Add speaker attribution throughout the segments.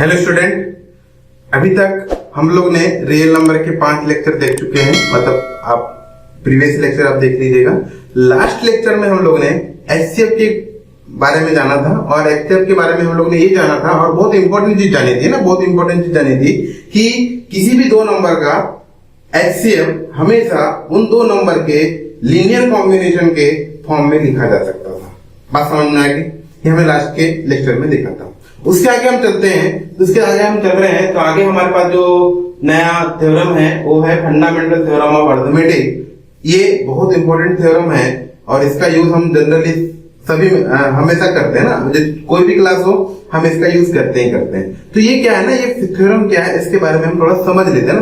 Speaker 1: Hello student, अभी तक हम लोग ने रियल नंबर के 5 लेक्चर देख चुके हैं। मतलब आप प्रीवियस लेक्चर आप देख लीजिएगा। लास्ट लेक्चर में हम लोग ने एचसीएफ के बारे में जाना था और एचसीएफ के बारे में हम लोग ने ये जाना था और बहुत इंपॉर्टेंट चीज जानी थी ना, बहुत इंपॉर्टेंट चीज जानी थी कि किसी भी दो नंबर का एचसीएफ हमेशा उन दो नंबर के लीनियर कॉम्बिनेशन के फॉर्म में लिखा जा सकता था। बात समझ में आएगी? ये हमें लास्ट के लेक्चर में देखा था। उसके आगे हम चलते हैं, उसके आगे हम चल रहे हैं तो आगे हमारे पास जो नया थ्योरम है वो है फंडामेंटल थ्योरम ऑफ अरिथमेटिक। ये बहुत इंपॉर्टेंट थ्योरम है और इसका यूज हम जनरली सभी हमेशा करते हैं ना, कोई भी क्लास हो हम इसका यूज करते हैं। तो ये क्या है ना, ये थ्योरम क्या है इसके बारे में हम थोड़ा समझ लेते हैं।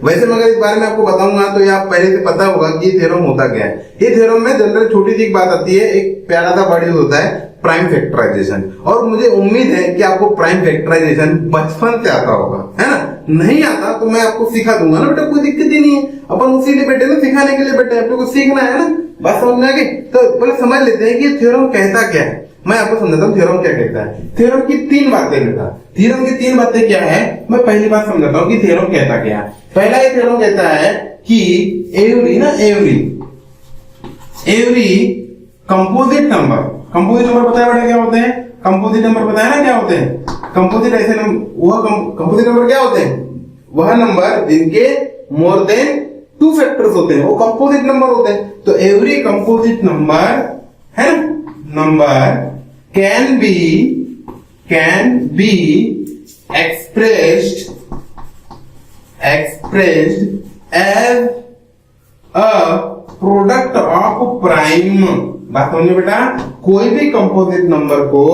Speaker 1: वैसे मगर इस बारे में आपको बताऊंगा तो ये आप पहले से पता होगा कि ये थ्योरम होता क्या है। ये थ्योरम में जनरल छोटी सी एक बात आती है, एक प्यारा सा वर्ड यूज होता है प्राइम फैक्टराइजेशन। और मुझे उम्मीद है कि आपको प्राइम फैक्टराइजेशन बचपन से आता होगा, है ना। नहीं आता तो मैं आपको सिखा दूंगा ना बेटा, कोई दिक्कत ही नहीं है। अपन उसी लिए बैठे ना, सिखाने के लिए बैठे, अपने को सीखना है ना। बात समझ में आ गई? तो पहले समझ लेते हैं कि थ्योरम कहता क्या है। मैं आपको समझाता हूँ थ्योरम क्या कहता है। थ्योरम की 3 बातें बेटा, थ्योरम की 3 बातें क्या है, मैं पहली बात समझाता हूँ कि थ्योरम कहता क्या है। पहला ये थ्योरम कहता है कि एवरी कंपोजिट नंबर बताया बेटा क्या होते हैं? कंपोजिट नंबर बताया ना क्या होते हैं? कंपोजिट ऐसे कंपोजिट नंबर क्या होते हैं? वह नंबर जिनके मोर देन 2 फैक्टर्स होते हैं वो कंपोजिट नंबर होते हैं। तो एवरी कंपोजिट नंबर है number can B expressed as a product of prime। बात समझिए बेटा, कोई भी कंपोजिट नंबर को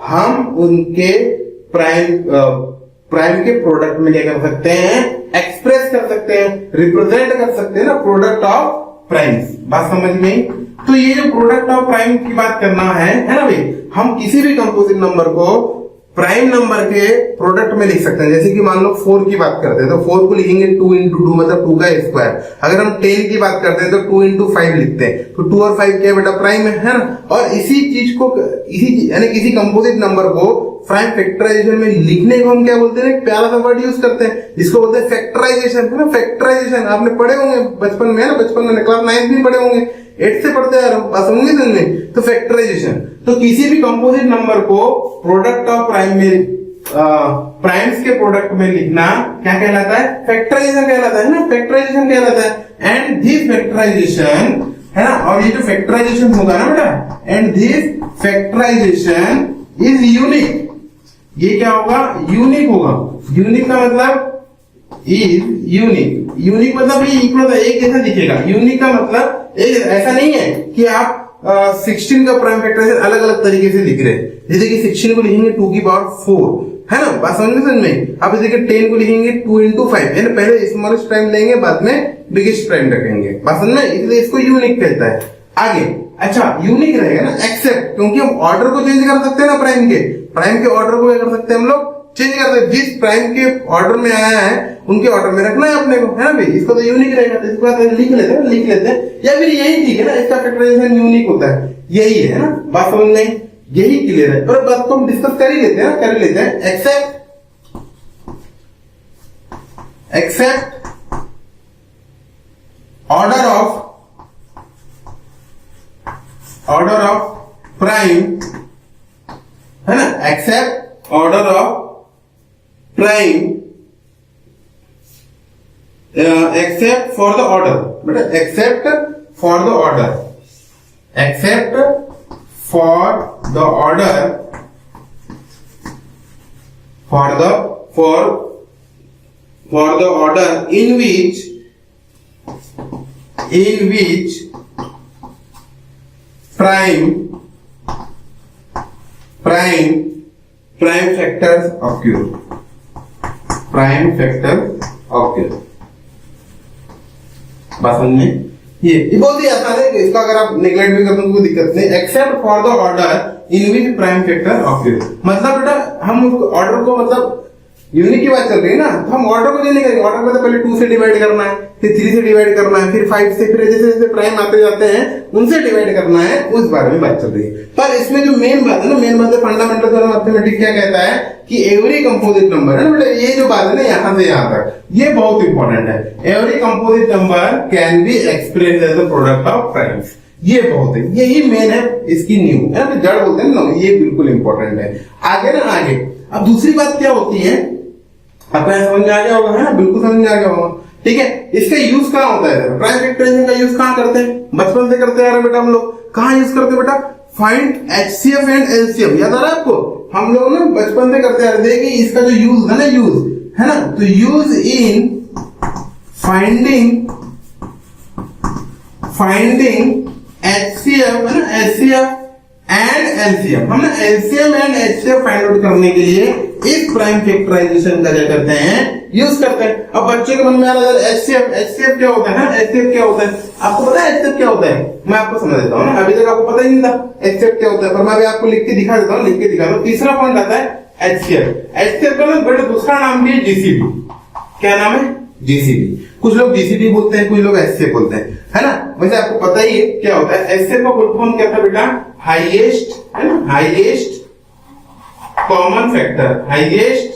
Speaker 1: हम उनके प्राइम के प्रोडक्ट में क्या कर सकते हैं? एक्सप्रेस कर सकते हैं, रिप्रेजेंट कर सकते हैं ना, प्रोडक्ट ऑफ प्राइम्स। बात समझ में? तो ये जो प्रोडक्ट ऑफ प्राइम की बात करना है ना भाई, हम किसी भी कंपोजिट नंबर को प्राइम नंबर के प्रोडक्ट में लिख सकते हैं। जैसे कि मान लो 4 की बात करते हैं तो 4 को लिखेंगे 2 into 2 मतलब 2 का स्क्वायर। अगर हम 10 की बात करते हैं तो 2 into 5 लिखते हैं। तो 2 और 5 क्या बेटा? प्राइम है ना। और इसी चीज को यानी किसी कंपोजिट नंबर को प्राइम फैक्टराइजेशन में लिखने को हम क्या बोलते हैं? प्यारा सा वर्ड यूज करते हैं जिसको बोलते हैं फैक्टराइजेशन, है ना। फैक्टराइजेशन आपने पढ़े होंगे बचपन में, है ना। बचपन में क्लास 9 में पढ़े होंगे, 8 से पढ़ते आ रहे हो, समझे समझे। तो फैक्टराइजेशन, तो किसी भी कंपोजिट नंबर को प्रोडक्ट ऑफ प्राइम में प्राइम्स के प्रोडक्ट में लिखना क्या कहलाता है? फैक्टराइजेशन कहलाता है ना, फैक्टराइजेशन कहलाता है। एंड दिस फैक्टराइजेशन है ना, और ये जो फैक्टराइजेशन होगा ना बेटा, and this factorisation is unique. ये क्या होगा? यूनिक होगा। यूनिक का मतलब इज यूनिक मतलब ये इक्वल एक जैसा दिखेगा। यूनिक का मतलब एक ऐसा नहीं है कि आप 16 का प्राइम फैक्टराइजेशन अलग अलग तरीके से लिख रहे हैं। जैसे कि 16 को लिखेंगे 2 की पावर 4, है ना। बात समझ में? आप जैसे कि 10 को लिखेंगे 2 into 5, यानी पहले स्मॉलेस्ट प्राइम लेंगे बाद में बिगेस्ट प्राइम रखेंगे। बात समझ में? इसलिए इसको यूनिक कहता है। आगे अच्छा यूनिक रहेगा ना, एक्सेप्ट, क्योंकि हम ऑर्डर को चेंज कर सकते हैं ना। प्राइम के ऑर्डर को क्या कर सकते हैं हम लोग? चेंज कर सकते हैं। जिस प्राइम के ऑर्डर में आया है उनके ऑर्डर में रखना है अपने को, है ना भाई। इसको तो यूनिक रहेगा, तो इसको लिख लेते हैं। या फिर यही ठीक है ना, इसका फैक्टराइजेशन यूनिक होता है, यही है ना। बात समझ में? यही क्लियर है। और बात को हम डिस्कस कर ही लेते हैं, एक्सेप्ट ऑर्डर ऑफ प्राइम, है ना। Except order of prime except for the order बेटा, except for the order in which prime factors occur। बात समझ में? ये बहुत ही आसान है, इसका अगर आप नेग्लेक्ट भी करते हो कोई दिक्कत नहीं। Accept for the order in which prime factor occur, मतलब बेटा हम ऑर्डर को मतलब यूनिक की बात चल रही है ना, तो हम ऑर्डर को नहीं करेंगे। ऑर्डर में तो पहले 2 से डिवाइड करना है, फिर 3 से डिवाइड करना है, फिर 5 से, फिर जैसे जैसे प्राइम आते जाते हैं उनसे डिवाइड करना है, उस बारे में बात चल रही है। पर इसमें जो मेन बात है ना, मेन बात है फंडामेंटल थ्योरम मैथमेटिक्स क्या कहता है कि एवरी कंपोजिट नंबर है ना, मतलब ये जो बात है ना यहाँ से यहाँ तक, ये बहुत इंपॉर्टेंट है। Every composite number can be expressed as a product of primes, ये बहुत है, यही मेन है इसकी न्यू है ना, जड़ बोलते हैं ना, ये बिल्कुल इंपॉर्टेंट है। आगे ना आगे अब दूसरी बात क्या होती है, आपको समझ में आ गया होगा है ना, बिल्कुल समझ में आ गया होगा। ठीक है, इसका यूज कहाँ होता है, प्राइम फैक्टराइजेशन का यूज कहाँ करते हैं, बचपन से करते आ रहे बेटा हम लोग। कहाँ यूज करते हैं बेटा, फाइंड एचसीएफ एंड एलसीएम, याद आ रहा है आपको, हम लोग ना बचपन से करते आ रहे थे कि इसका जो यूज है ना, यूज है ना, तो यूज इन फाइंडिंग एचसीएफ है ना, एचसीएफ एंड एलसीएम, हम ना LCM and HCF find out करने के लिए इस प्राइम फैक्टराइजेशन का क्या करते हैं, यूज करते हैं। अब बच्चे के मन में आ रहा है एचसीएफ, एचसीएफ क्या होता है, एचसीएफ क्या होता है, आपको पता है एचसीएफ क्या होता है, मैं आपको समझ देता हूँ ना, अभी तक आपको पता ही नहीं था एचसीएफ क्या होता है, पर मैं अभी आपको लिख के दिखा देता हूँ, लिख के दिखा दो। तीसरा पॉइंट आता है एचसीएफ, एचसीएफ का ना बड़ा दूसरा नाम भी है जीसीडी, क्या नाम है, जीसीडी। कुछ लोग जीसीडी बोलते हैं, कुछ लोग एचसीएफ बोलते हैं, है ना। वैसे आपको पता ही है क्या होता है, एचसीएफ का फुल फॉर्म क्या था बेटा, हाईएस्ट है ना, highest common factor, highest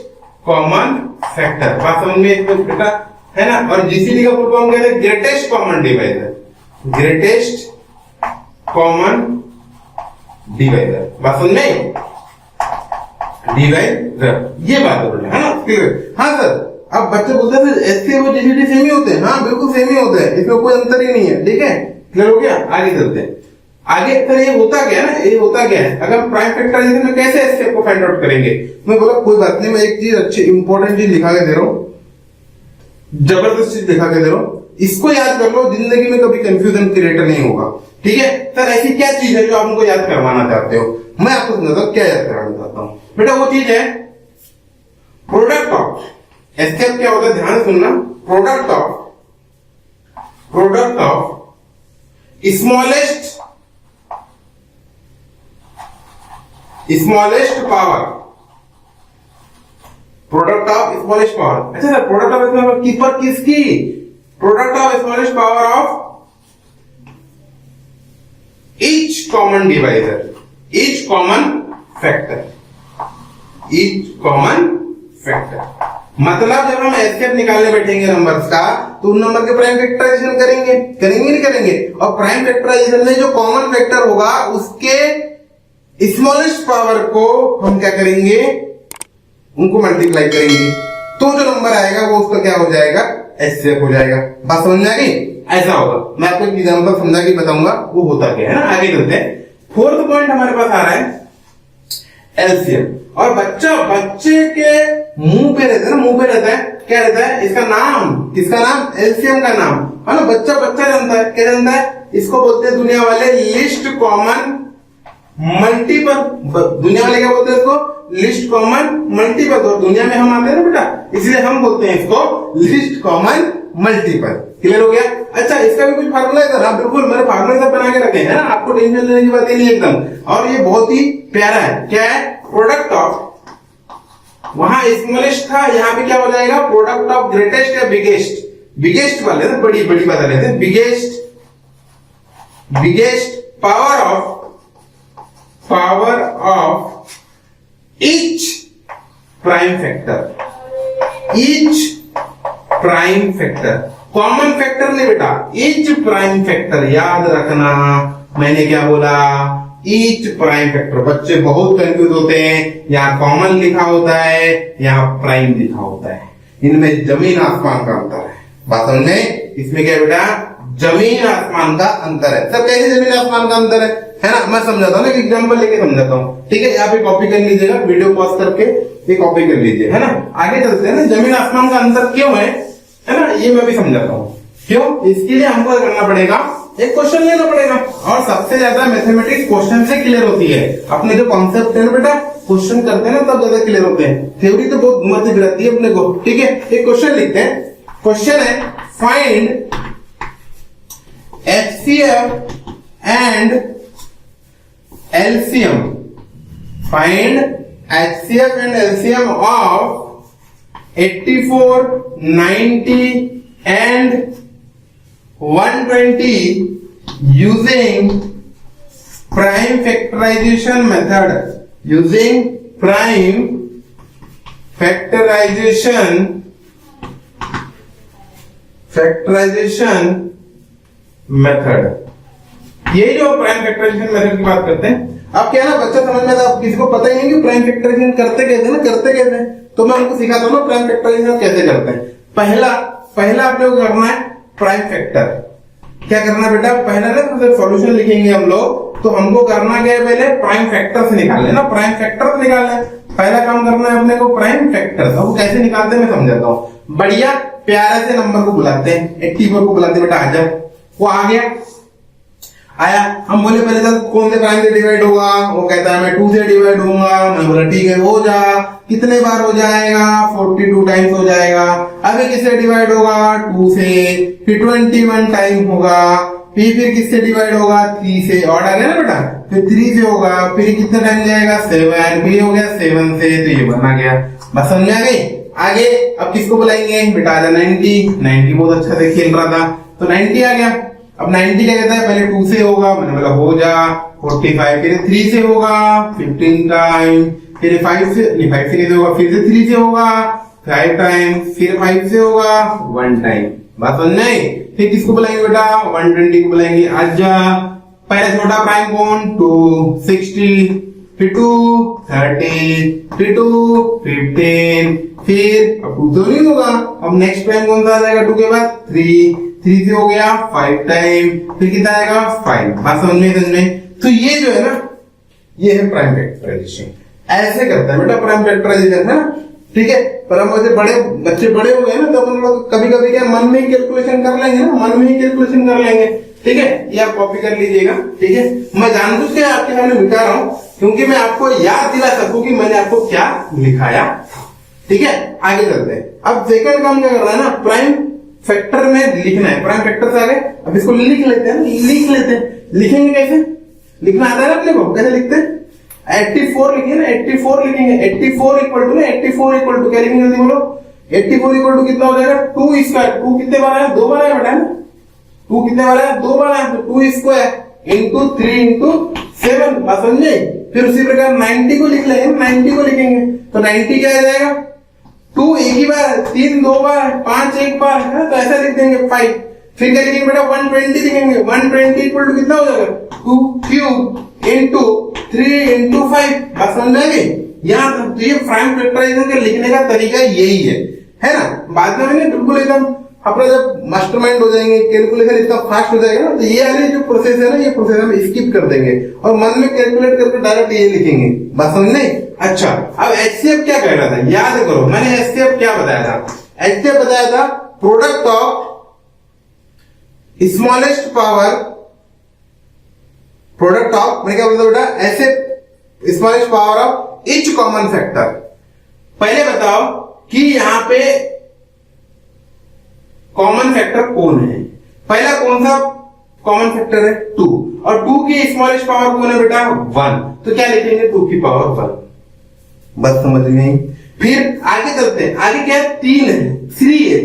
Speaker 1: common factor, बात समझ में बेटा है ना। और जीसीडी का फुल फॉर्म क्या है, greatest common divisor, greatest common divisor, बात समझ में, डिवाइजर, ये बात है ना, क्लियर। हाँ सर, अब बच्चे बोलते हैं एचसीएफ और जीसीडी सेम ही होते हैं, हाँ बिल्कुल सेम ही होते हैं, इसमें कोई अंतर ही नहीं है। ठीक है, क्लियर हो गया, आगे चलते हैं। आगे सर ये होता क्या है ना, ये होता क्या है, अगर प्राइम फैक्टराइजेशन में कैसे एचसीएफ को फाइंड आउट करेंगे, मैं बोला कोई बात नहीं, मैं एक चीज अच्छी इंपॉर्टेंट चीज लिखा के दे रहा हूँ, जबरदस्त चीज लिखा के दे रहा हूँ, इसको याद कर लो, जिंदगी में कभी कंफ्यूजन क्रिएट नहीं होगा। ठीक है सर, ऐसी क्या चीज है जो आप उनको याद करवाना चाहते हो, मैं आपको समझाता हूँ क्या याद करवाना चाहता हूँ बेटा। वो चीज है प्रोडक्ट ऑफ, एचसीएफ क्या होता है, ध्यान से सुनना, product of smallest power, product of smallest power. अच्छा sir, product of smallest keeper किसकी, product of smallest power of each common divisor, each common factor, each common factor. मतलब जब हम एचसीएफ निकालने बैठेंगे नंबर्स का, तो उन नंबर के प्राइम फैक्टराइजेशन करेंगे, करेंगे नहीं करेंगे, और प्राइम फैक्टराइजेशन में जो कॉमन फैक्टर होगा उसके स्मॉलेस्ट पावर को हम क्या करेंगे, उनको मल्टीप्लाई करेंगे, तो जो नंबर आएगा वो उसका क्या हो जाएगा, एचसीएफ हो जाएगा। बात समझ में आ गई, ऐसा होगा। मैं आपको एक एग्जांपल समझा के बताऊंगा वो होता क्या है ना। आगे चलते हैं, फोर्थ पॉइंट हमारे पास आ रहा है एलसीएम, और बच्चे के मुंह पे रहता है ना, मुंह पे रहता है, क्या रहता है, इसका नाम, किसका नाम, एलसीएम का नाम है ना। बच्चा जानता है, क्या जानता है, इसको बोलते हैं दुनिया वाले लिस्ट कॉमन मल्टीपल, दुनिया वाले क्या बोलते हैं इसको, लिस्ट कॉमन मल्टीपल। तो दुनिया में हम आते हैं ना बेटा, इसलिए हम बोलते हैं इसको लिस्ट कॉमन मल्टीपल। क्लियर हो गया। अच्छा, इसका भी कुछ फार्मूला है सर, हाँ बिल्कुल, मैंने फार्मूला सब बना के रखे हैं ना, आपको टेंशन लेने की बात ही नहीं एकदम। और ये बहुत ही प्यारा है, क्या है, प्रोडक्ट ऑफ, वहां स्मॉलेस्ट था, यहाँ पे क्या हो जाएगा, प्रोडक्ट ऑफ ग्रेटेस्ट या बिगेस्ट, बिगेस्ट वाले ना, बड़ी बता लेते हैं, biggest power of each prime factor, each prime factor, common factor नहीं बेटा, ईच प्राइम फैक्टर, याद रखना मैंने क्या बोला, ईच प्राइम फैक्टर। बच्चे बहुत कंफ्यूज होते हैं, यहाँ कॉमन लिखा होता है, यहाँ प्राइम लिखा होता है, इनमें जमीन आसमान का अंतर है। बात समझ में, इसमें क्या बेटा, जमीन आसमान का अंतर है। सर कैसे जमीन आसमान का अंतर है ना, मैं समझाता हूँ ना, एग्जाम्पल लेके समझाता हूँ। ठीक है, यहाँ पे कॉपी कर लीजिएगा, वीडियो पॉज करके ये कॉपी कर लीजिए, है ना। आगे चलते हैं ना, जमीन आसमान का अंतर क्यों है ना, ये मैं भी समझाता हूँ क्यों। इसके लिए हमको करना पड़ेगा, एक क्वेश्चन लेना पड़ेगा, और सबसे ज्यादा मैथमेटिक्स क्वेश्चन से क्लियर होती है। अपने जो कॉन्सेप्ट है ना बेटा, क्वेश्चन करते हैं ना तब ज्यादा क्लियर होते हैं, थ्योरी तो बहुत घुमाती फिराती है अपने को। ठीक है, एक क्वेश्चन लिखते हैं, क्वेश्चन है find HCF and LCM, find HCF and LCM of 84, 90 and 120 using prime factorization method. Using prime factorization method. ये जो प्राइम फैक्टराइजेशन मेथड की बात करते हैं, अब क्या ना बच्चा समझ में आता, अब किसी को पता ही नहीं कि प्राइम फैक्टराइजेशन करते कैसे हैं, तो मैं उनको सिखाता हूँ प्राइम फैक्टराइजेशन कैसे करते हैं। पहला आप लोग करना है प्राइम फैक्टर। क्या करना है बेटा, पहला ना तो सॉल्यूशन लिखेंगे हम लोग, तो हमको करना क्या है, पहले प्राइम फैक्टर से निकालना है ना, प्राइम फैक्टर से निकालना है। पहला काम करना है अपने को प्राइम फैक्टर। अब कैसे निकालते हैं मैं समझाता हूँ। बढ़िया प्यारे से नंबर को बुलाते हैं, 84 को बुलाते हैं, बेटा आ जा। वो आ गया, आया, हम बोले पहले तक कौन से प्राइम से डिवाइड होगा, वो कहता है मैं 2 से डिवाइड होऊंगा। मैं बोला ठीक है हो जा। कितने बार हो जाएगा, 42 टाइम्स हो जाएगा। अभी किससे डिवाइड होगा, 2 से, फिर 21 टाइम होगा, फिर किससे डिवाइड होगा, 3 से। और आ गया ना बेटा, फिर 3 से होगा, फिर कितना टाइम जाएगा, 7, फिर हो गया 7 से, तो ये बना गया। बस समझ आ गई। आगे अब किसको बुलाएंगे बेटा, आ जा 90 बहुत अच्छा से खेल रहा था, तो 90 आ गया। अब 90 क्या कहता है, पहले 2 से होगा, मैंने बोला हो जा। 45 फिर 3 से होगा 15 टाइम, फिर 5 से नहीं, 5 से कैसे होगा, फिर से 3 से होगा 5 टाइम, फिर 5 से होगा 1 टाइम। बात समझ नहीं। फिर किसको बुलाएंगे बेटा, 120 को बुलाएंगे। आजा, पहले छोटा प्राइम कौन, 260, फिर 230, फिर 215, फिर अब 2 तो नहीं होगा। अब नेक्स्ट प्राइम कौन सा आ जाएगा, 2 के बाद 3 से हो गया 5 टाइम, फिर कितना आएगा 5। बात समझ में। तो ये जो है ना, ये है प्राइम फैक्टराइजेशन। ऐसे करता है बेटा प्राइम फैक्टराइजेशन, है ना, ठीक है। पर हम वैसे बच्चे बड़े हो गए ना, तो अपन लोग कभी कभी क्या मन में ही कैलकुलेशन कर लेंगे ना, मन में ही कैलकुलेशन कर लेंगे, ठीक है। ये आप कॉपी कर लीजिएगा, ठीक है। मैं जानबूझ के आपके सामने बिठा रहा हूँ, क्योंकि मैं आपको याद दिला सकूं कि मैंने आपको क्या लिखाया, ठीक है। आगे चलते हैं। अब सेकंड काम क्या करना है ना, प्राइम फैक्टर में लिखना है। प्राइम फैक्टर से आगे अब इसको लिख लेते हैं, लिख लेते हैं। लिखेंगे कैसे, लिखना आता है ना अपने को, कैसे लिखते हैं, 84 लिखिए ना, 84 लिखेंगे। 84 इक्वल टू ना, 84 इक्वल टू क्या लिखेंगे जल्दी बोलो, 84 इक्वल टू कितना हो जाएगा, 2 स्क्वायर। 2 कितने बार है, 2 बार है बेटा, 2 कितने बार है, 2 बार है, तो 2 स्क्वायर इंटू 3 इंटू 7। बात समझे। फिर उसी प्रकार 90 को लिख लेंगे, 90 को लिखेंगे, तो 90 क्या आ जाएगा, 2 एक ही बार, 3 2 बार, 5 एक बार, है तो ऐसा लिख देंगे 5। फिर क्या लिखेंगे बेटा, 120 लिखेंगे। 120 इक्वल टू कितना हो जाएगा, 2 क्यूब इंटू 3 इंटू 5। बात समझ में आ गई। यहाँ तो ये प्राइम फैक्टराइजेशन के लिखने का तरीका यही है ना। बाद में मैंने बिल्कुल एकदम अपना जब मास्टरमाइंड हो जाएंगे, कैलकुलेशन इतना फास्ट हो जाएगा ना, तो ये वाली जो प्रोसेस है ना, ये प्रोसेस हम स्किप कर देंगे और मन में कैलकुलेट करके डायरेक्ट ये लिखेंगे। बात समझ नहीं। अच्छा, अब एचसीएफ क्या कह रहा था, याद करो। मैंने एचसीएफ क्या बताया था, एचसीएफ बताया था product of smallest power, product of, मैंने क्या बोला बेटा, ऐसे smallest power of each common factor. पहले बताओ कि यहां पे कॉमन फैक्टर कौन है। पहला कौन सा कॉमन फैक्टर है, 2, और 2 की स्मॉलेस्ट पावर कौन है बेटा, 1। तो क्या लिखेंगे, 2 की पावर 1। बस समझ में। फिर आगे चलते हैं, आगे क्या है, 3 है, 3 है,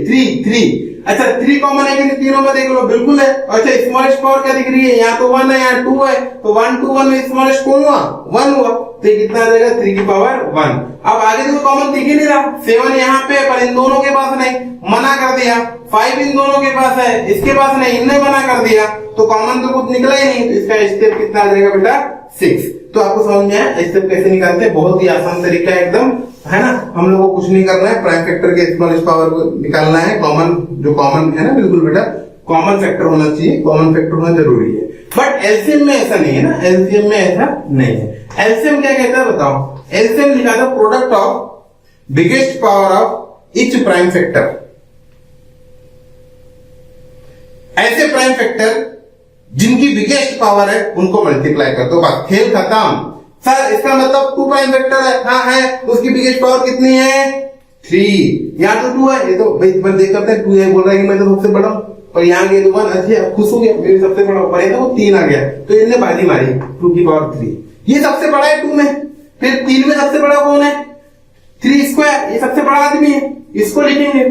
Speaker 1: 3। अच्छा 3 कॉमन है कि नहीं, तीनों में देख लो, बिल्कुल है। अच्छा स्मॉलेस्ट पावर क्या दिख रही है, यहाँ तो 1 है, यहाँ 2 है, तो 1 to 1 में स्मॉलेस्ट कौन हुआ, 1 हुआ, तो कितना आ जाएगा, 3 की पावर 1। अब आगे देखो कॉमन दिख ही नहीं रहा, 7 यहाँ पे, पर इन दोनों के पास नहीं, मना कर दिया। 5 इन दोनों के पास है, इसके पास नहीं, इनने मना कर दिया, तो कॉमन तो कुछ निकला ही नहीं। तो इसका स्टेप कितना आ जाएगा बेटा, 6। तो आपको समझ में आया स्टेप कैसे निकालते हैं, बहुत ही आसान तरीका है एकदम, है ना। हम लोगों को कुछ नहीं करना है, प्राइम फैक्टर के स्मॉलेस्ट पावर को निकालना है। कॉमन जो कॉमन है ना, बिल्कुल बेटा कॉमन फैक्टर होना चाहिए, कॉमन फैक्टर होना जरूरी है। बट एलसीएम में ऐसा नहीं है ना, एलसीएम में ऐसा नहीं है। एलसीएम क्या कहता है बताओ, एलसीएम लिखा था product of biggest power of each prime factor. ऐसे प्राइम फैक्टर जिनकी बिगेस्ट पावर है उनको मल्टीप्लाई कर दो, बस खेल खत्म। सर इसका मतलब 2 प्राइम फैक्टर है, हाँ है, उसकी बिगेस्ट पावर कितनी है, 3। यहाँ तो 2 है, ये तो भाई देख करते हैं 2 है, बोल रहा है कि मैं तो सबसे बड़ा हूं, और यहाँ गए तो 1, अच्छा खुश हो गया, मेरे सबसे बड़ा ऊपर है, तो 3 आ गया, तो इनने बाजी मारी 2 की पावर 3। ये सबसे बड़ा है 2 में। फिर 3 में सबसे बड़ा कौन है, 3 स्क्वायर, ये सबसे बड़ा आदमी है, इसको लिखेंगे।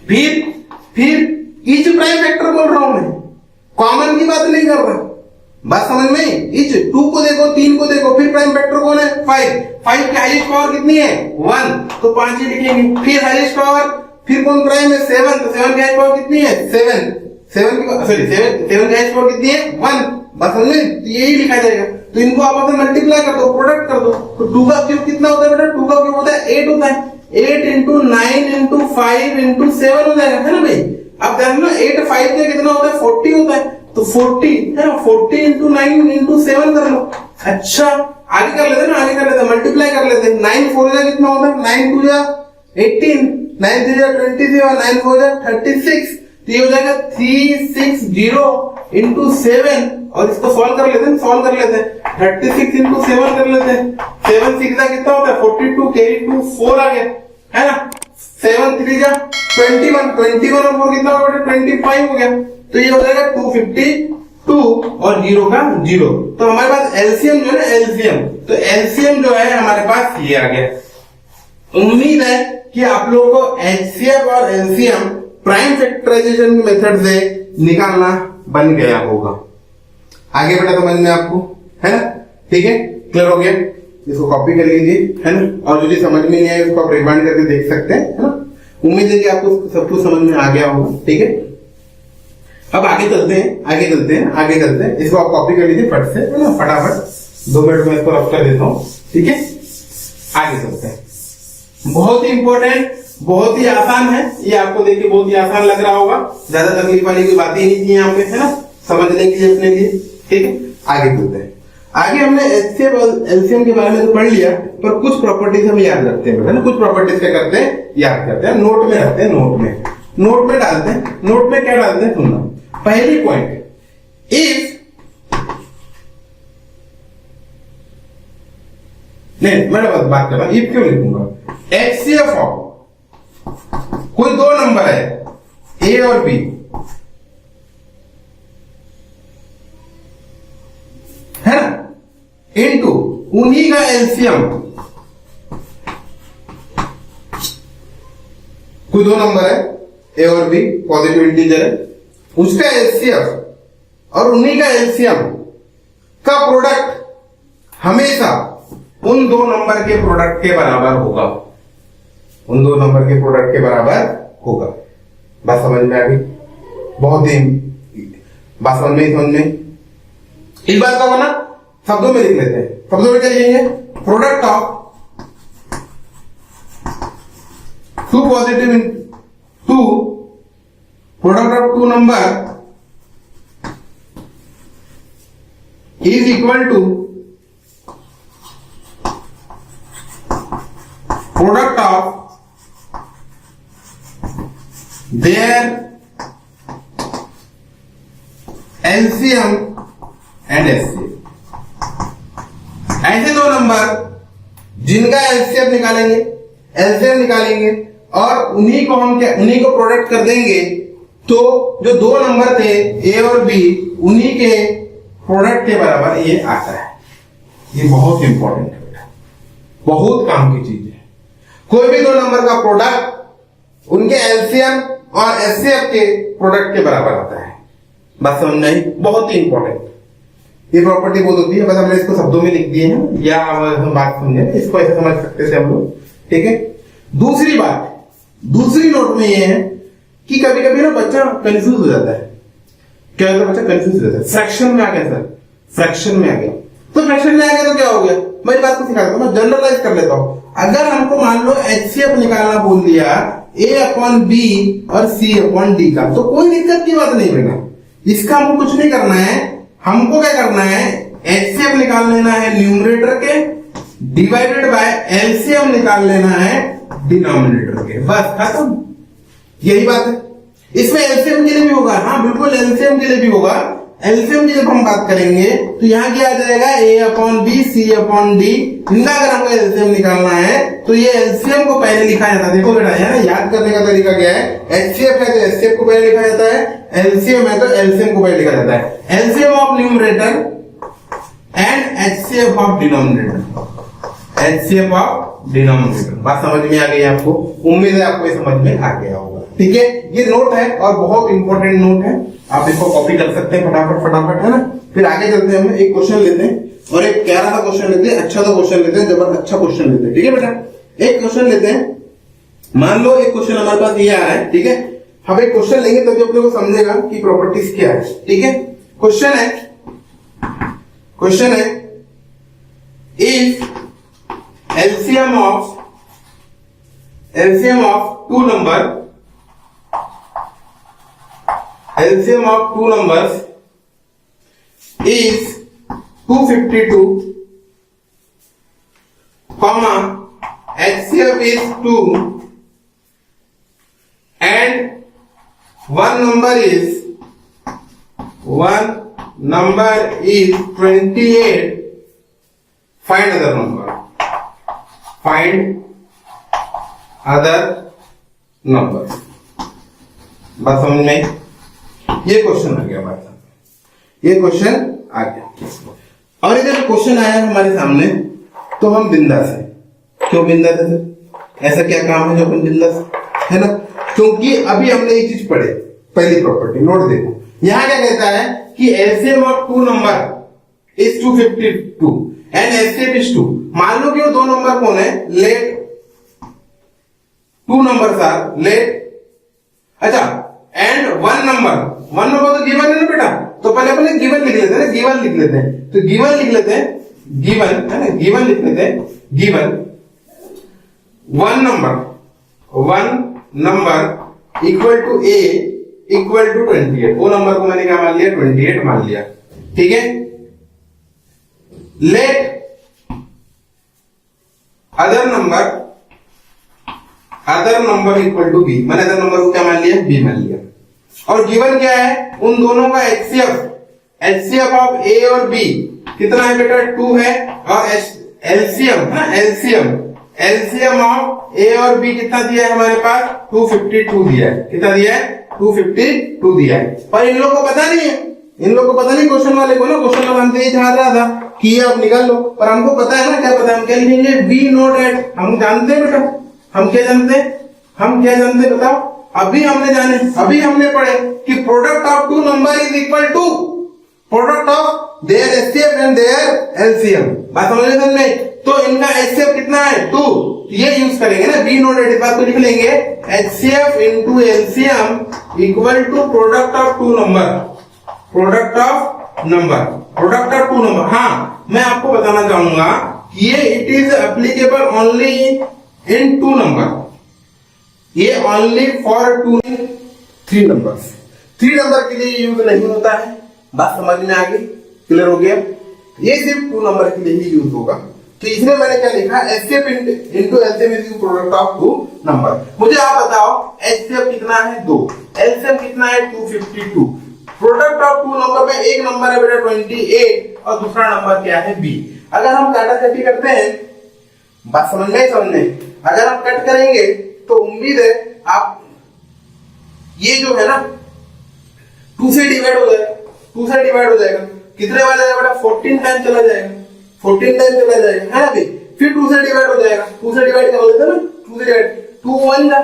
Speaker 1: फिर इच प्राइम फैक्टर बोल रहा हूं मैं, कॉमन की बात नहीं कर रहा। बात समझ में? इच 2 को देखो, 3 को देखो, फिर प्राइम फैक्टर कौन है? 5 की हाईएस्ट पावर कितनी है? 1, तो 5 ही लिखेंगे। फिर हाईएस्ट पावर, फिर कौन प्राइम है? 7, तो 7 की हाईएस्ट पावर कितनी है? 7 की हाईएस्ट पावर कितनी है? 1। बात समझ में? तो यही लिखा जाएगा। तो इनको आपस में मल्टीप्लाई कर दो, प्रोडक्ट कर दो। तो 2 का क्यूब कितना होता है बेटा? 2 का क्यूब होता है 8 होता है। 8 इंटू 9 इंटू 5 इंटू 7 हो जाएगा, है ना भाई? अब ध्यान लो, 8 5 का कितना होता है? 40 होता है। तो 40 है ना, 40 इंटू 9 इंटू 7 कर लो। अच्छा, आगे कर लेते ना, आगे कर लेते, मल्टीप्लाई कर लेते। 9 4 जा कितना होता है? 9 2 जा 18, 9 3 जा 27, 9 4 जा 36। तो ये हो जाएगा 360 इंटू 7, और इसको सॉल्व कर लेते हैं, 36 इंटू 7 कर लेते हैं। 7 6 जा कितना होता है? 42, कैरी 2 4 आ गया, है ना? 7 3 जा 21 और 4 कितना हो गया? 25 हो गया। तो ये हो जाएगा 252 और 0 का 0। तो हमारे पास एलसीएम जो है ना, एलसीएम, तो एलसीएम जो है हमारे पास ये आ गया। उम्मीद है कि आप लोगों को एचसीएफ और एलसीएम प्राइम फैक्टराइजेशन मेथड से निकालना बन गया होगा। आगे बेटा समझ में आपको, है ना? ठीक है, क्लियर हो गया? इसको कॉपी कर लीजिए, है ना? और जो चीज समझ में नहीं आए उसको आप रिवाइंड करके देख सकते हैं, है ना? उम्मीद है कि आपको सब कुछ समझ में आ गया होगा। ठीक है, अब आगे चलते हैं। इसको आप कॉपी कर लीजिए फट से, है ना? फटाफट 2 मिनट में इसको रफ कर देता हूं। ठीक है, आगे चलते हैं। बहुत ही इंपॉर्टेंट, बहुत ही आसान है ये। आपको देखिए बहुत ही आसान लग रहा होगा, ज्यादा तकलीफ वाली कोई बात ही नहीं थी यहाँ पे, है ना? समझने के लिए, अपने लिए। ठीक है, आगे चलते हैं। आगे हमने एचसीएफ और एलसीएम के बारे में तो पढ़ लिया, पर कुछ प्रॉपर्टीज हम याद रखते हैं, है ना? कुछ प्रॉपर्टीज क्या करते हैं? याद करते हैं, नोट में रखते हैं, नोट में डालते हैं। नोट में क्या डालते हैं? सुनना। पहली पॉइंट, इफ नहीं, मैं बात कर रहा हूं, इफ क्यों लिखूंगा? एचसीएफ ऑफ कोई 2 नंबर है, ए और बी, है ना? इनटू उन्हीं का एलसीएम, कोई 2 नंबर है, ए और बी, पॉजिटिव इंटीजर है, उसका एलसीएम और उन्हीं का एलसीएम का प्रोडक्ट हमेशा उन 2 नंबर के प्रोडक्ट के बराबर होगा। उन 2 नंबर के प्रोडक्ट के बराबर होगा। बात समझ में आ गई? बहुत ही बात समझ में इस बात का बना शब्दों में लिख लेते हैं। शब्दों में क्या लिखेंगे? Product of 2 positive in 2 product of 2 number is equal to product of their LCM and HCF। ऐसे 2 नंबर जिनका LCM निकालेंगे और उन्हीं को प्रोडक्ट कर देंगे, तो जो 2 नंबर थे ए और बी, उन्हीं के प्रोडक्ट के बराबर ये आता है। ये बहुत इंपॉर्टेंट है बेटा, बहुत काम की चीज है। कोई भी 2 नंबर का प्रोडक्ट उनके एलसीएम और एचसीएफ के प्रोडक्ट के बराबर आता है। बात समझ में आई? बहुत ही इंपॉर्टेंट ये प्रॉपर्टी बहुत होती है। बस हमने इसको शब्दों में लिख दिए हैं, या हम बात समझे, इसको ऐसे समझ सकते थे हम लोग। ठीक है, दूसरी बात, दूसरी नोट में ये है कि कभी कभी ना बच्चा कंफ्यूज हो जाता है। क्या होता है? बच्चा कंफ्यूज हो जाता है। फ्रैक्शन में आ गया सर, फ्रैक्शन में आ गया, तो फ्रैक्शन में आ गया तो क्या हो गया? मैं बात को सिखाता हूं, मैं जनरलाइज कर लेता हूं। अगर हमको मान लो एचसीएफ निकालना बोल दिया ए अपॉन बी और सी अपॉन डी का, तो कोई दिक्कत की बात नहीं बेटा। इसका हमको कुछ नहीं करना है। हमको क्या करना है? एचसीएफ निकाल लेना है न्यूमरेटर के, डिवाइडेड बाय एलसीएम निकाल लेना है डिनोमिनेटर के, बस खत्म। यही बात है। इसमें एलसीएम के लिए भी होगा, हाँ बिल्कुल एलसीएम के लिए भी होगा। एलसीएम की जब हम बात करेंगे तो यहाँ क्या आ जाएगा? ए अपॉन बी, सी अपॉन डी। इनका अगर हमको एलसीएम निकालना है तो ये एलसीएम को पहले लिखा जाता है। देखो बेटा, है ना, याद करने का तरीका क्या है? एचसीएफ है तो एचसीएफ को पहले लिखा जाता है, एलसीएम है तो एलसीएम को पहले लिखा जाता है। LCM of numerator and HCF of denominator, HCF of denominator. बात समझ में आ गई आपको? उम्मीद है आपको ये समझ में आ गया होगा। ठीक है, ये नोट है और बहुत इंपॉर्टेंट नोट है, आप इसको कॉपी कर सकते हैं फटाफट फटाफट, है ना। फिर आगे चलते हैं, हम एक क्वेश्चन लेते हैं और एक प्यारा सा क्वेश्चन लेते हैं, अच्छा सा क्वेश्चन लेते हैं, जबरदस्त अच्छा क्वेश्चन लेते हैं। ठीक है बेटा, एक क्वेश्चन लेते हैं। मान लो एक क्वेश्चन हमारे पास ये आ रहा है, ठीक है। हम एक क्वेश्चन लेंगे तभी अपने को समझेगा कि प्रॉपर्टीज क्या है। ठीक है, क्वेश्चन है if LCM of two numbers is 252, comma HCF is 2 and one number is 28. Find other number. बात समझ में? ये क्वेश्चन आ गया हमारे सामने, ये क्वेश्चन आ गया। और इधर क्वेश्चन आया हमारे सामने तो हम बिंदास है। क्यों बिंदास है सर? ऐसा क्या काम है जो अपन बिंदास है ना? क्योंकि अभी हमने ये चीज पढ़े, पहली प्रॉपर्टी नोट देखो, यहां क्या कहता है कि LCM of two number is 252 and HCF is 2। मान लो कि वो दो नंबर कौन है? Let two numbers are let, अच्छा, एंड वन नंबर तो गिवन है ना बेटा, तो पहले अपने गिवन लिख लेते हैं ना, गिवन लिख लेते हैं, तो गिवन लिख लेते हैं, गिवन है ना, गिवन लिख लेते हैं, given one number equal to A equal to 28। वो नंबर को मैंने क्या मान लिया? 28 मान लिया। ठीक है, let other number equal to B, मैंने अदर नंबर को क्या मान लिया? बी मान लिया। और गिवन क्या है? उन दोनों का HCF ऑफ ए और बी कितना है बेटा? 2 है। और LCM है ना, LCM ऑफ ए और बी कितना दिया है हमारे पास? 252 दिया है। कितना दिया है? 252 दिया है। पर इन लोगों को पता नहीं है, क्वेश्चन वाले को ना, क्वेश्चन वाला हमसे ये चाह रहा था कि ये आप निकाल लो, पर हमको पता है ना, क्या पता है? हम क्या लिखेंगे? We know that. हम जानते हैं बेटा, हम क्या जानते हैं बताओ? अभी हमने पढ़े कि product of two number is equal to product of their HCF and their LCM। बात समझ में? तो इनका HCF कितना है? 2। ये यूज करेंगे ना, वी नो दैट, इस बात को लिख लेंगे, HCF into LCM equal to product of two number. हाँ, मैं आपको बताना चाहूंगा कि ये it is applicable only in two number, ये ओनली फॉर 3 नंबर्स। 3 नंबर के लिए यूज नहीं होता है। बात समझ में आ गई? क्लियर हो गया? ये सिर्फ 2 नंबर के लिए ही यूज होगा। तो इसमें मैंने क्या लिखा? HCF into LCM is product of 2 number. मुझे आप बताओ HCF कितना है? 2। LCM कितना है? 252। प्रोडक्ट ऑफ 2 नंबर में एक नंबर है बेटा 28 और दूसरा नंबर क्या है? B। अगर हम काटाकाटी करते हैं, बात समझ में? अगर हम कट करेंगे तो उम्मीद है आप ये जो है ना 2 से डिवाइड हो जाएगा। कितने बार जाएगा बेटा? 14 टाइम चला जाएगा, है ना भाई? फिर 2 से डिवाइड हो जाएगा, 2 से डिवाइड कर लेते हैं ना, 2 से डिवाइड, 2 1 जा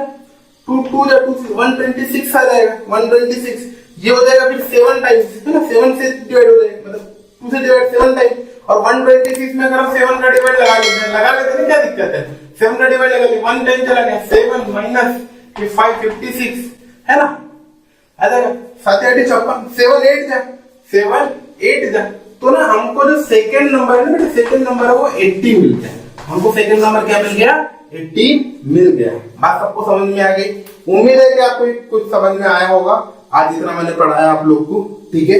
Speaker 1: 2 2 जा 2 126 आ जाएगा, 126 ये हो जाएगा। फिर 7 टाइम्स है ना, 7 से डिवाइड हो जाएगा, मतलब 2 से डिवाइड 7 टाइम्स। और 126 में अगर हम 7 का डिवाइड लगा लेते हैं क्या दिक्कत है? 7 का डिवाइड लगा लिया, 1 टाइम चला गया, 7 माइनस 556 है ना, आ जाएगा 7 8 56, 7 8 जा। तो ना हमको जो सेकंड नंबर है ना बेटा, सेकंड नंबर है वो 80 मिल गया। हमको सेकंड नंबर क्या मिल गया? 80 मिल गया। बात सबको समझ में आ गई? उम्मीद है कि आपको कुछ समझ में आया होगा आज जितना मैंने पढ़ाया आप लोग को। ठीक है,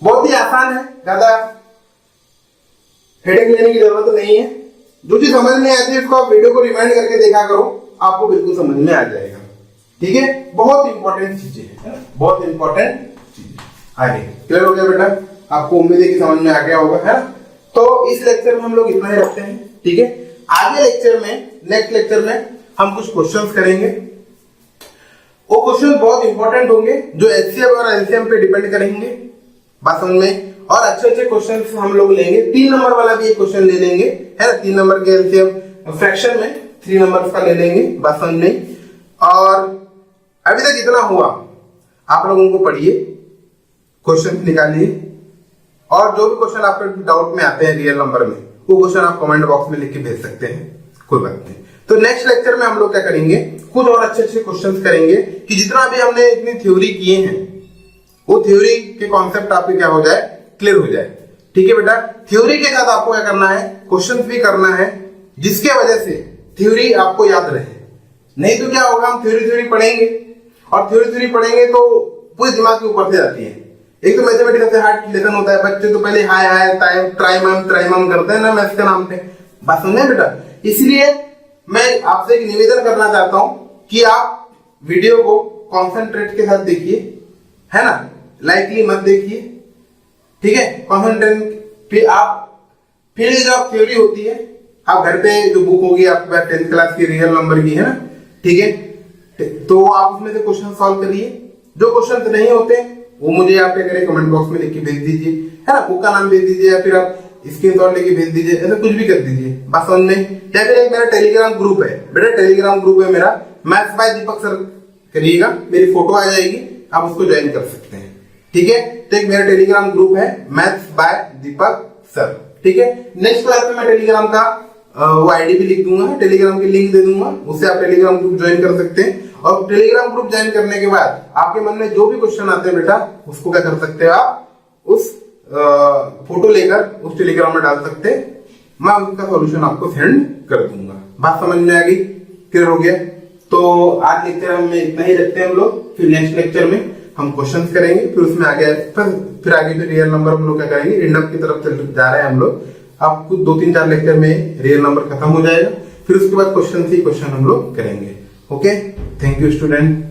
Speaker 1: बहुत ही आसान है, ज्यादा हेडेक लेने की जरूरत नहीं है। जो चीज समझ में आती है उसको आप वीडियो को रिवाइंड करके देखा करो, आपको बिल्कुल समझ में आ जाएगा। ठीक है, बहुत इंपॉर्टेंट चीजें है ना, बहुत इंपॉर्टेंट चीजें। आगे क्लियर हो गया बेटा? आपको उम्मीद है कि समझ में आ गया होगा, है ना? तो इस लेक्चर में हम लोग इतना ही रखते हैं। ठीक है, आगे लेक्चर में, नेक्स्ट लेक्चर में हम कुछ क्वेश्चंस करेंगे। वो क्वेश्चन बहुत इंपॉर्टेंट होंगे जो HCF और LCM पे डिपेंड करेंगे। बात समझ में? और अच्छे क्वेश्चन हम लोग लेंगे। 3 नंबर वाला भी एक क्वेश्चन ले लेंगे, है ना? 3 नंबर के LCM फ्रैक्शन में 3 नंबर का ले लेंगे, बात समझ में। और अभी तक इतना हुआ, आप लोगों को पढ़िए, क्वेश्चन निकालिए, और जो भी क्वेश्चन आपके डाउट में आते हैं रियल नंबर में, वो क्वेश्चन आप कमेंट बॉक्स में लिख के भेज सकते हैं, कोई बात नहीं। तो नेक्स्ट लेक्चर में हम लोग क्या करेंगे, कुछ और अच्छे अच्छे क्वेश्चंस करेंगे कि जितना भी हमने इतनी थ्योरी किए हैं वो थ्योरी के कॉन्सेप्ट आपके क्या हो जाए, क्लियर हो जाए। ठीक है बेटा, थ्योरी के साथ आपको क्या करना है, क्वेश्चंस भी करना है, जिसके वजह से थ्योरी आपको याद रहे। नहीं तो क्या होगा, हम थ्योरी पढ़ेंगे और थ्योरी पढ़ेंगे तो पूरे दिमाग के ऊपर से जाती है। एक तो मैथमेटिक्स सबसे हार्ड लेसन होता है, बच्चे तो पहले हाय ट्राइमम करते हैं ना मैथ्स के नाम पे, बात समझे बेटा। इसलिए मैं आपसे एक निवेदन करना चाहता हूं कि आप वीडियो को कॉन्सेंट्रेट के साथ देखिए, है ना, लाइकली मत देखिए, ठीक है, कॉन्सेंट्रेट। फिर जो थ्योरी होती है, आप घर पे जो बुक होगी आपके पास 10th क्लास की रियल नंबर की, है ना, ठीक है, तो आप उसमें से क्वेश्चन सॉल्व करिए। जो क्वेश्चन नहीं होते वो मुझे आप क्या करें, कमेंट बॉक्स में लिख के भेज दीजिए, है ना, बुक का नाम भेज दीजिए, या फिर आप स्क्रीनशॉट लेके भेज दीजिए, ऐसा कुछ भी कर दीजिए, बात समझ में। या फिर एक मेरा टेलीग्राम ग्रुप है बेटा, टेलीग्राम ग्रुप है मेरा, मैथ्स बाय दीपक सर करिएगा, मेरी फोटो आ जाएगी, आप उसको ज्वाइन कर सकते हैं। ठीक है, तो एक मेरा टेलीग्राम ग्रुप है मैथ्स बाय दीपक सर। ठीक है, नेक्स्ट क्लास में मैं टेलीग्राम का वो आईडी भी लिख दूंगा, टेलीग्राम की लिंक दे दूंगा, उससे आप टेलीग्राम ग्रुप ज्वाइन कर सकते हैं। और टेलीग्राम ग्रुप ज्वाइन करने के बाद आपके मन में जो भी क्वेश्चन आते हैं बेटा, उसको क्या कर सकते हो आप, उस फोटो लेकर उस टेलीग्राम में डाल सकते हैं, मैं उसका सॉल्यूशन आपको सेंड कर दूंगा। बात समझ में आ गई, क्लियर हो गया। तो आज लेक्चर में इतना ही रखते हैं हम लोग, फिर नेक्स्ट लेक्चर में हम क्वेश्चंस करेंगे, फिर उसमें आगे फिर आगे फिर रियल नंबर हम लोग क्या करेंगे, इंडप की तरफ चल जा रहे हैं हम लोग। अब कुछ 2-3-4 लेक्चर में रियल नंबर खत्म हो जाएगा, फिर उसके बाद क्वेश्चन ही क्वेश्चन हम लोग करेंगे। Okay, thank you student.